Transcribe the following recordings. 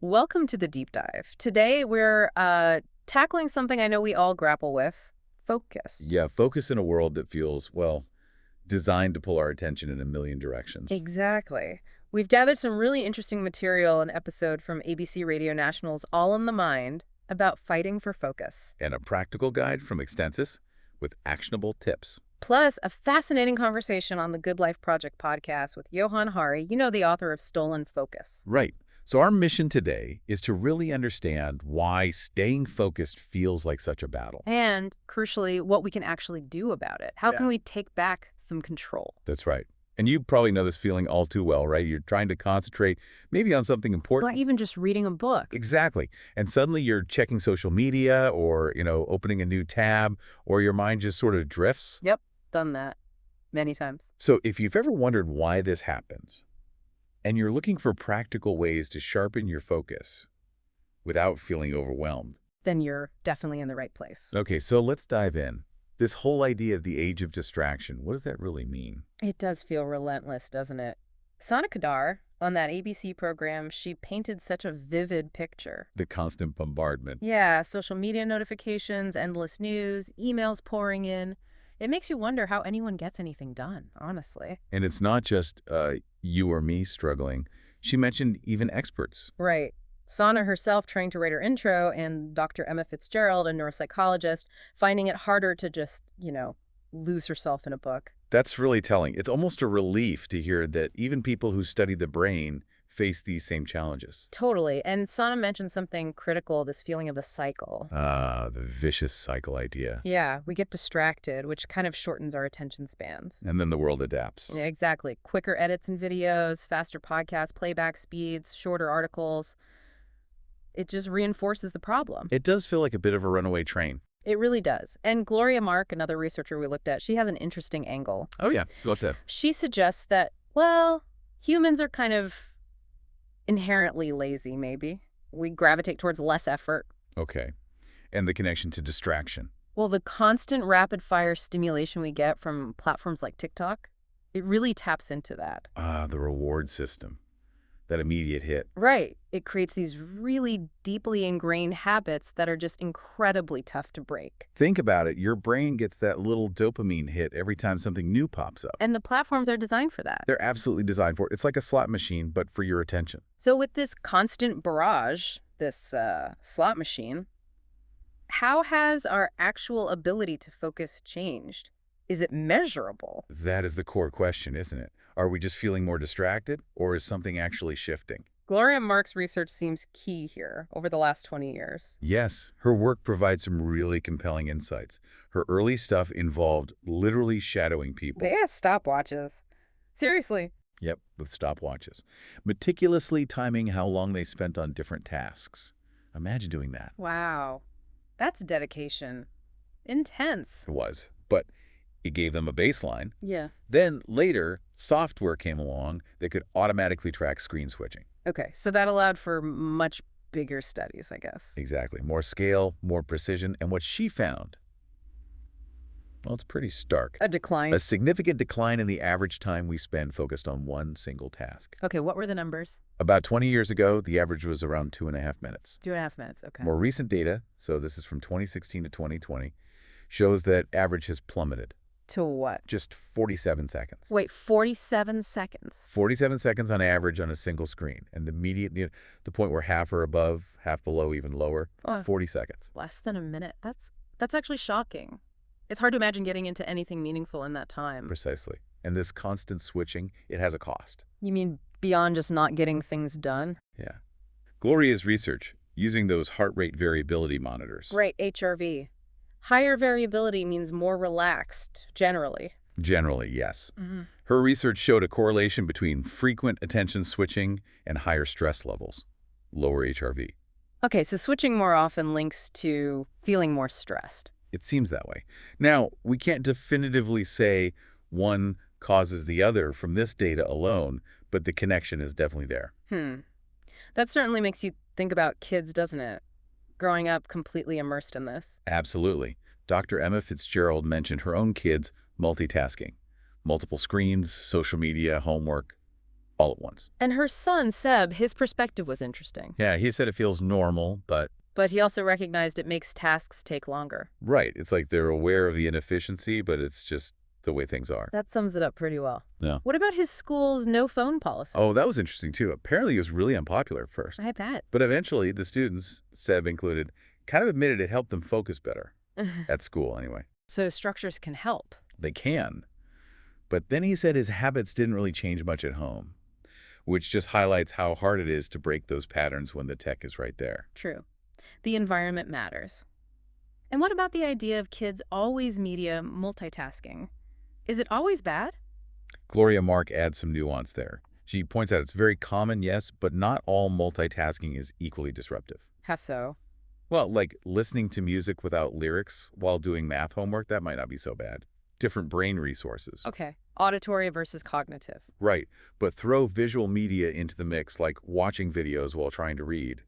Welcome to the deep dive. Today we're tackling something I know we all grapple with, focus. Yeah, focus in a world that feels, well, designed to pull our attention in a million directions. Exactly. We've gathered some really interesting material in an episode from ABC Radio National's All in the Mind about fighting for focus. And a practical guide from Extensis with actionable tips. Plus, a fascinating conversation on the Good Life Project podcast with Johan Hari, the author of Stolen Focus. Right. So our mission today is to really understand why staying focused feels like such a battle. And, crucially, what we can actually do about it. How can we take back some control? That's right. And you probably know this feeling all too well, right? You're trying to concentrate maybe on something important. Or even just reading a book. Exactly. And suddenly you're checking social media or, opening a new tab, or your mind just sort of drifts. Yep, done that many times. So if you've ever wondered why this happens, and you're looking for practical ways to sharpen your focus without feeling overwhelmed, then you're definitely in the right place. Okay, so let's dive in. This whole idea of the age of distraction, what does that really mean? It does feel relentless, doesn't it? Sana Kadar, on that ABC program, she painted such a vivid picture. The constant bombardment. Yeah, social media notifications, endless news, emails pouring in. It makes you wonder how anyone gets anything done, honestly. And it's not just you or me struggling. She mentioned even experts. Right. Sana herself trying to write her intro, and Dr. Emma Fitzgerald, a neuropsychologist, finding it harder to just, lose herself in a book. That's really telling. It's almost a relief to hear that even people who study the brain face these same challenges. Totally. And Sana mentioned something critical, this feeling of a cycle. The vicious cycle idea. Yeah, we get distracted, which kind of shortens our attention spans. And then the world adapts. Yeah, exactly. Quicker edits and videos, faster podcast playback speeds, shorter articles. It just reinforces the problem. It does feel like a bit of a runaway train. It really does. And Gloria Mark, another researcher we looked at, she has an interesting angle. Oh, yeah. What's that? She suggests that, humans are kind of inherently lazy, maybe. We gravitate towards less effort. Okay. And the connection to distraction. Well, the constant rapid-fire stimulation we get from platforms like TikTok, it really taps into that. The reward system. That immediate hit. Right. It creates these really deeply ingrained habits that are just incredibly tough to break. Think about it. Your brain gets that little dopamine hit every time something new pops up. And the platforms are designed for that. They're absolutely designed for it. It's like a slot machine, but for your attention. So with this constant barrage, this slot machine, how has our actual ability to focus changed? Is it measurable? That is the core question, isn't it? Are we just feeling more distracted, or is something actually shifting? Gloria Mark's research seems key here over the last 20 years. Yes, her work provides some really compelling insights. Her early stuff involved literally shadowing people. They had stopwatches. Seriously. Yep, with stopwatches. Meticulously timing how long they spent on different tasks. Imagine doing that. Wow. That's dedication. Intense. It was, but it gave them a baseline. Yeah. Then later, software came along that could automatically track screen switching. Okay, so that allowed for much bigger studies, I guess. Exactly. More scale, more precision. And what she found, well, it's pretty stark. A decline. A significant decline in the average time we spend focused on one single task. Okay, what were the numbers? About 20 years ago, the average was around 2.5 minutes. 2.5 minutes, okay. More recent data, so this is from 2016 to 2020, shows that average has plummeted. To what? Just 47 seconds. Wait, 47 seconds? 47 seconds on average on a single screen. And the point where half are above, half below, even lower, 40 seconds. Less than a minute. That's actually shocking. It's hard to imagine getting into anything meaningful in that time. Precisely. And this constant switching, it has a cost. You mean beyond just not getting things done? Yeah. Gloria's research, using those heart rate variability monitors. Right, HRV. Higher variability means more relaxed, generally. Generally, yes. Her research showed a correlation between frequent attention switching and higher stress levels, lower HRV. Okay, so switching more often links to feeling more stressed. It seems that way. Now, we can't definitively say one causes the other from this data alone, but the connection is definitely there. That certainly makes you think about kids, doesn't it? Growing up completely immersed in this. Absolutely. Dr. Emma Fitzgerald mentioned her own kids multitasking. Multiple screens, social media, homework. all at once. And her son, Seb, his perspective was interesting. Yeah, he said it feels normal, but But he also recognized it makes tasks take longer. right. It's like they're aware of the inefficiency, but it's just the way things are. That sums it up pretty well. Yeah. What about his school's no phone policy? Oh, that was interesting, too. Apparently, it was really unpopular at first. I bet. But eventually, the students, Seb included, kind of admitted it helped them focus better. At school, anyway. So structures can help. They can. But then he said his habits didn't really change much at home, which just highlights how hard it is to break those patterns when the tech is right there. True. The environment matters. And what about the idea of kids always media multitasking? Is it always bad? Gloria Mark adds some nuance there. She points out it's very common, yes, but not all multitasking is equally disruptive. How so? Well, like listening to music without lyrics while doing math homework, that might not be so bad. Different brain resources. Okay. Auditory versus cognitive. Right, but throw visual media into the mix, like watching videos while trying to read.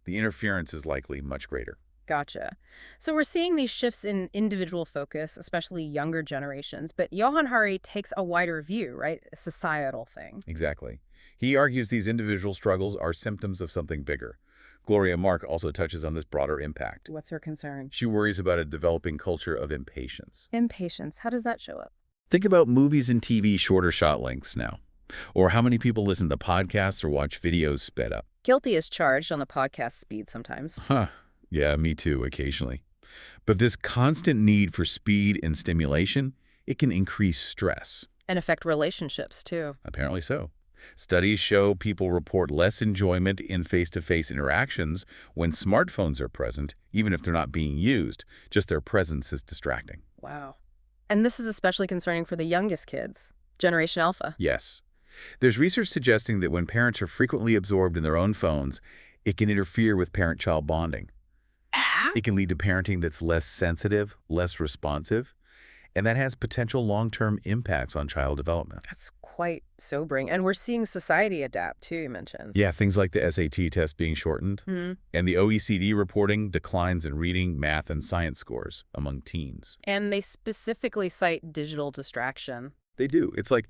The interference is likely much greater. Gotcha. So we're seeing these shifts in individual focus, especially younger generations, but Johann Hari takes a wider view, right? A societal thing. Exactly. He argues these individual struggles are symptoms of something bigger. Gloria Mark also touches on this broader impact. What's her concern? She worries about a developing culture of impatience. Impatience. How does that show up? Think about movies and TV shorter shot lengths now. Or how many people listen to podcasts or watch videos sped up. Guilty as charged on the podcast speed sometimes. Huh. Yeah, me too, occasionally. But this constant need for speed and stimulation, it can increase stress. And affect relationships, too. Apparently so. Studies show people report less enjoyment in face-to-face interactions when smartphones are present, even if they're not being used. Just their presence is distracting. Wow. And this is especially concerning for the youngest kids, Generation Alpha. Yes. There's research suggesting that when parents are frequently absorbed in their own phones, it can interfere with parent-child bonding. It can lead to parenting that's less sensitive, less responsive, and that has potential long-term impacts on child development. That's quite sobering. And we're seeing society adapt, too, you mentioned. Yeah, things like the SAT test being shortened, and the OECD reporting declines in reading, math, and science scores among teens. And they specifically cite digital distraction. They do. It's like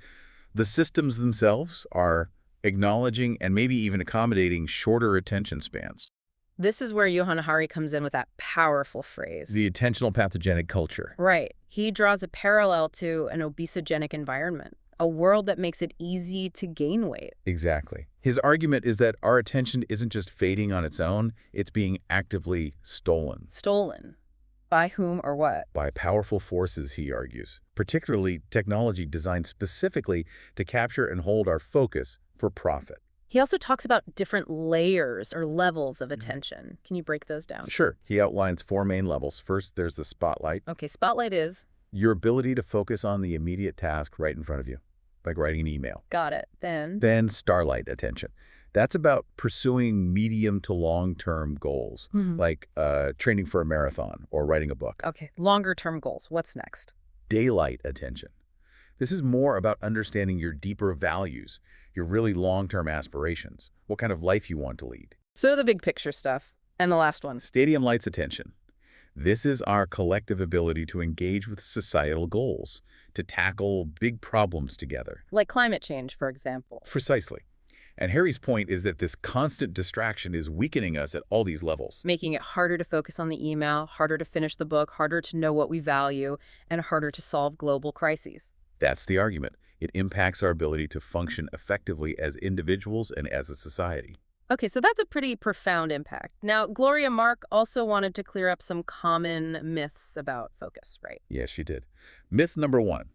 the systems themselves are acknowledging and maybe even accommodating shorter attention spans. This is where Johann Hari comes in with that powerful phrase. The attentional pathogenic culture. Right. He draws a parallel to an obesogenic environment, a world that makes it easy to gain weight. Exactly. His argument is that our attention isn't just fading on its own, it's being actively stolen. Stolen. By whom or what? By powerful forces, he argues, particularly technology designed specifically to capture and hold our focus for profit. He also talks about different layers or levels of attention. Can you break those down? Sure. He outlines 4 main levels. First, there's the spotlight. Okay, spotlight is? Your ability to focus on the immediate task right in front of you, like writing an email. Got it. Then? Then starlight attention. That's about pursuing medium to long-term goals, like training for a marathon or writing a book. Okay, longer-term goals. What's next? Daylight attention. This is more about understanding your deeper values, your really long-term aspirations, what kind of life you want to lead. So the big picture stuff. And the last one. Stadium lights attention. This is our collective ability to engage with societal goals, to tackle big problems together. Like climate change, for example. Precisely. And Harry's point is that this constant distraction is weakening us at all these levels. Making it harder to focus on the email, harder to finish the book, harder to know what we value, and harder to solve global crises. That's the argument. It impacts our ability to function effectively as individuals and as a society. Okay, so that's a pretty profound impact. Now, Gloria Mark also wanted to clear up some common myths about focus, right? Yes, she did. Myth number 1.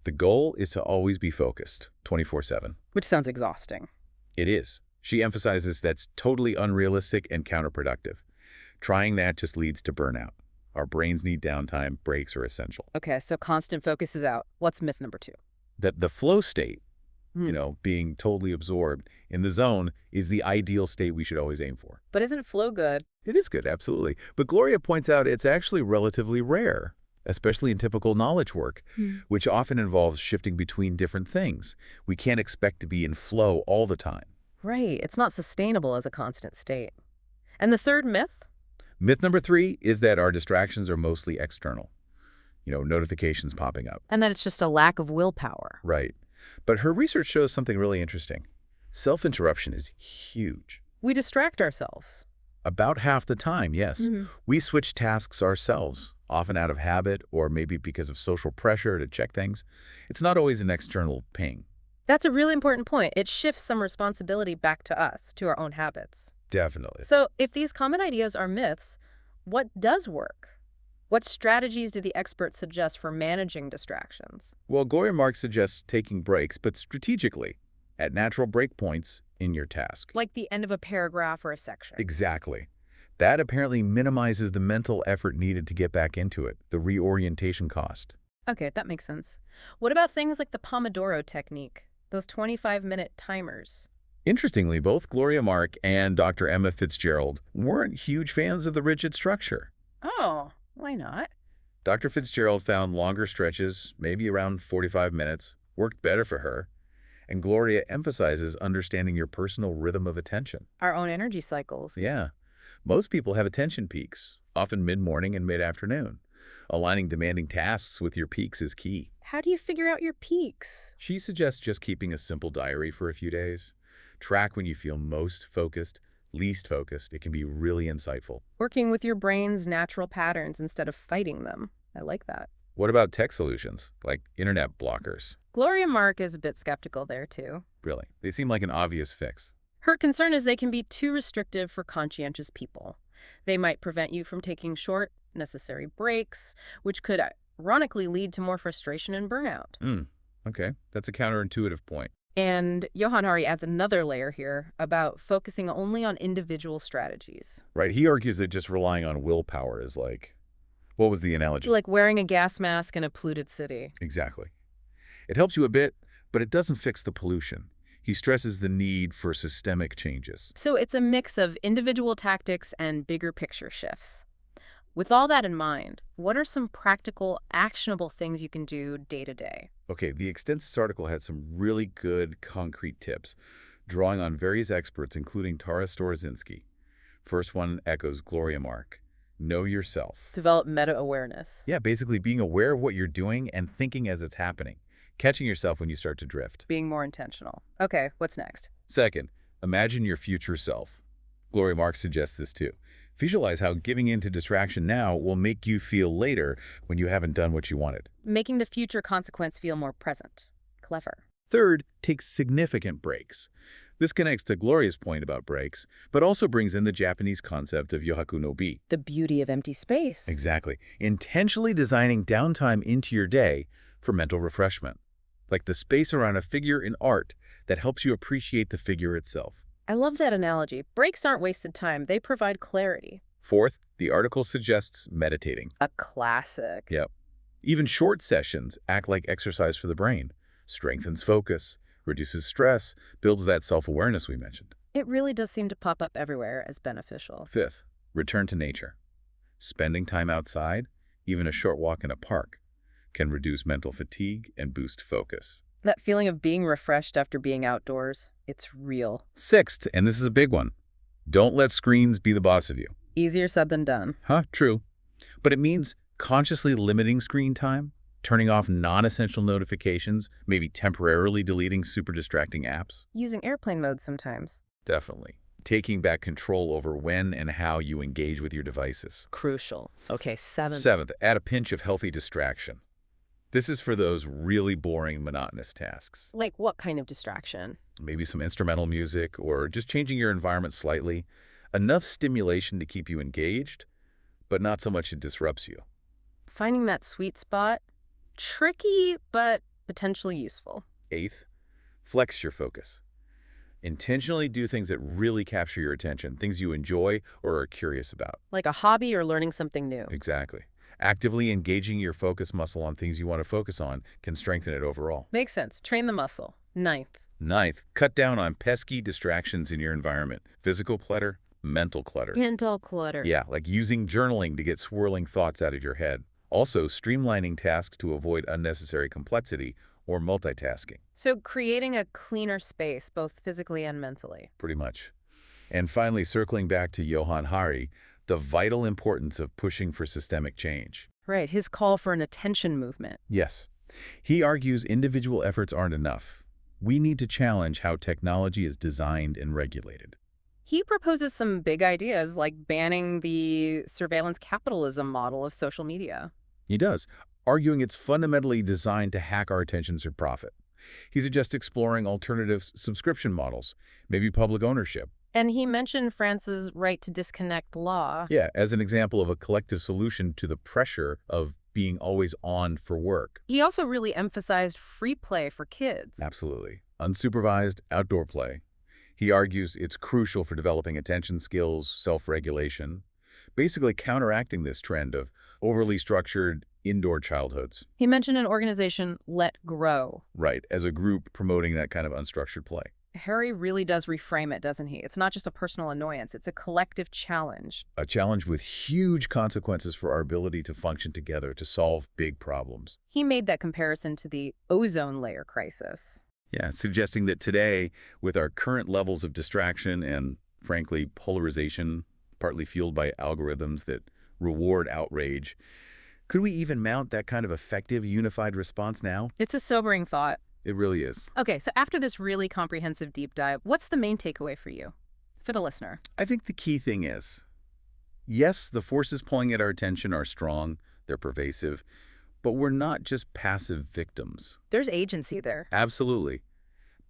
The goal is to always be focused, 24/7. Which sounds exhausting. It is. She emphasizes that's totally unrealistic and counterproductive. Trying that just leads to burnout. Our brains need downtime. Breaks are essential. Okay, so constant focus is out. What's myth number 2? That the flow state, being totally absorbed in the zone, is the ideal state we should always aim for. But isn't flow good? It is good, absolutely. But Gloria points out it's actually relatively rare, especially in typical knowledge work, which often involves shifting between different things. We can't expect to be in flow all the time. Right, it's not sustainable as a constant state. And the third myth? Myth number 3 is that our distractions are mostly external. Notifications popping up. And that it's just a lack of willpower. Right. But her research shows something really interesting. Self-interruption is huge. We distract ourselves. About half the time, yes. Mhm. We switch tasks ourselves, often out of habit or maybe because of social pressure to check things. It's not always an external ping. That's a really important point. It shifts some responsibility back to us, to our own habits. Definitely. So, if these common ideas are myths, what does work? What strategies do the experts suggest for managing distractions? Well, Gloria Mark suggests taking breaks, but strategically, at natural breakpoints in your task. Like the end of a paragraph or a section. Exactly. That apparently minimizes the mental effort needed to get back into it, the reorientation cost. Okay, that makes sense. What about things like the Pomodoro technique? Those 25-minute timers? Interestingly, both Gloria Mark and Dr. Emma Fitzgerald weren't huge fans of the rigid structure. Oh, why not? Dr. Fitzgerald found longer stretches, maybe around 45 minutes, worked better for her, and Gloria emphasizes understanding your personal rhythm of attention. Our own energy cycles. Yeah, most people have attention peaks, often mid-morning and mid-afternoon. Aligning demanding tasks with your peaks is key. How do you figure out your peaks? She suggests just keeping a simple diary for a few days. Track when you feel most focused, least focused. It can be really insightful. Working with your brain's natural patterns instead of fighting them. I like that. What about tech solutions, like internet blockers? Gloria Mark is a bit skeptical there, too. Really, they seem like an obvious fix. Her concern is they can be too restrictive for conscientious people. They might prevent you from taking short, necessary breaks, which could ironically lead to more frustration and burnout. Okay, that's a counterintuitive point. And Johann Hari adds another layer here about focusing only on individual strategies. Right, he argues that just relying on willpower is like, what was the analogy? Like wearing a gas mask in a polluted city. Exactly. It helps you a bit, but it doesn't fix the pollution. He stresses the need for systemic changes. So it's a mix of individual tactics and bigger picture shifts. With all that in mind, what are some practical, actionable things you can do day to day? Okay, the Extensis article had some really good concrete tips, drawing on various experts, including Tara Storozinski. First one echoes Gloria Mark. Know yourself. Develop meta-awareness. Yeah, basically being aware of what you're doing and thinking as it's happening. Catching yourself when you start to drift. Being more intentional. Okay, what's next? Second, imagine your future self. Gloria Mark suggests this too. Visualize how giving in to distraction now will make you feel later when you haven't done what you wanted. Making the future consequence feel more present. Clever. Third, take significant breaks. This connects to Gloria's point about breaks, but also brings in the Japanese concept of yohaku no bi. The beauty of empty space. Exactly. Intentionally designing downtime into your day for mental refreshment. Like the space around a figure in art that helps you appreciate the figure itself. I love that analogy. Breaks aren't wasted time. They provide clarity. Fourth, the article suggests meditating. A classic. Yep. Even short sessions act like exercise for the brain. Strengthens focus, reduces stress, builds that self-awareness we mentioned. It really does seem to pop up everywhere as beneficial. Fifth, return to nature. Spending time outside, even a short walk in a park, can reduce mental fatigue and boost focus. That feeling of being refreshed after being outdoors, it's real. Sixth, and this is a big one, don't let screens be the boss of you. Easier said than done. True. But it means consciously limiting screen time, turning off non-essential notifications, maybe temporarily deleting super distracting apps. Using airplane mode sometimes. Definitely. Taking back control over when and how you engage with your devices. Crucial. Okay, Seventh, add a pinch of healthy distraction. This is for those really boring, monotonous tasks. Like what kind of distraction? Maybe some instrumental music or just changing your environment slightly. Enough stimulation to keep you engaged, but not so much it disrupts you. Finding that sweet spot. Tricky, but potentially useful. Eighth, flex your focus. Intentionally do things that really capture your attention, things you enjoy or are curious about. Like a hobby or learning something new. Exactly. Actively engaging your focus muscle on things you want to focus on can strengthen it overall. Makes sense. Train the muscle. Ninth. Cut down on pesky distractions in your environment. Physical clutter, mental clutter. Mental clutter. Yeah, like using journaling to get swirling thoughts out of your head. Also, streamlining tasks to avoid unnecessary complexity or multitasking. So creating a cleaner space, both physically and mentally. Pretty much. And finally, circling back to Johann Hari, the vital importance of pushing for systemic change. Right, his call for an attention movement. Yes. He argues individual efforts aren't enough. We need to challenge how technology is designed and regulated. He proposes some big ideas like banning the surveillance capitalism model of social media. He does, arguing it's fundamentally designed to hack our attention for profit. He suggests exploring alternative subscription models, maybe public ownership. And he mentioned France's right to disconnect law. Yeah, as an example of a collective solution to the pressure of being always on for work. He also really emphasized free play for kids. Absolutely. Unsupervised outdoor play. He argues it's crucial for developing attention skills, self-regulation, basically counteracting this trend of overly structured indoor childhoods. He mentioned an organization, Let Grow. Right, as a group promoting that kind of unstructured play. Harry really does reframe it, doesn't he? It's not just a personal annoyance, it's a collective challenge. A challenge with huge consequences for our ability to function together to solve big problems. He made that comparison to the ozone layer crisis. Yeah, suggesting that today, with our current levels of distraction and, frankly, polarization, partly fueled by algorithms that reward outrage, could we even mount that kind of effective, unified response now? It's a sobering thought. It really is. Okay, so after this really comprehensive deep dive, what's the main takeaway for you, for the listener? I think the key thing is, yes, the forces pulling at our attention are strong, they're pervasive, but we're not just passive victims. There's agency there. Absolutely.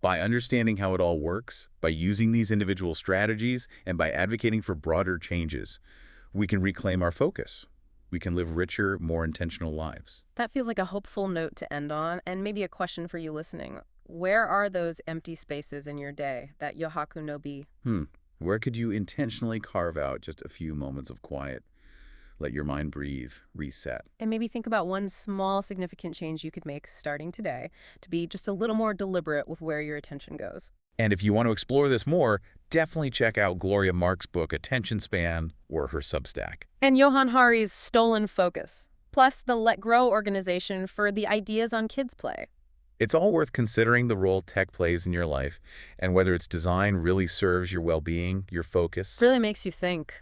By understanding how it all works, by using these individual strategies, and by advocating for broader changes, we can reclaim our focus. We can live richer, more intentional lives. That feels like a hopeful note to end on, and maybe a question for you listening. Where are those empty spaces in your day, that yohaku no bi? Where could you intentionally carve out just a few moments of quiet? Let your mind breathe, reset. And maybe think about one small significant change you could make starting today to be just a little more deliberate with where your attention goes. And if you want to explore this more, definitely check out Gloria Mark's book, Attention Span, or her Substack. And Johan Hari's Stolen Focus, plus the Let Grow organization for the ideas on kids play. It's all worth considering the role tech plays in your life and whether its design really serves your well-being, your focus. Really makes you think.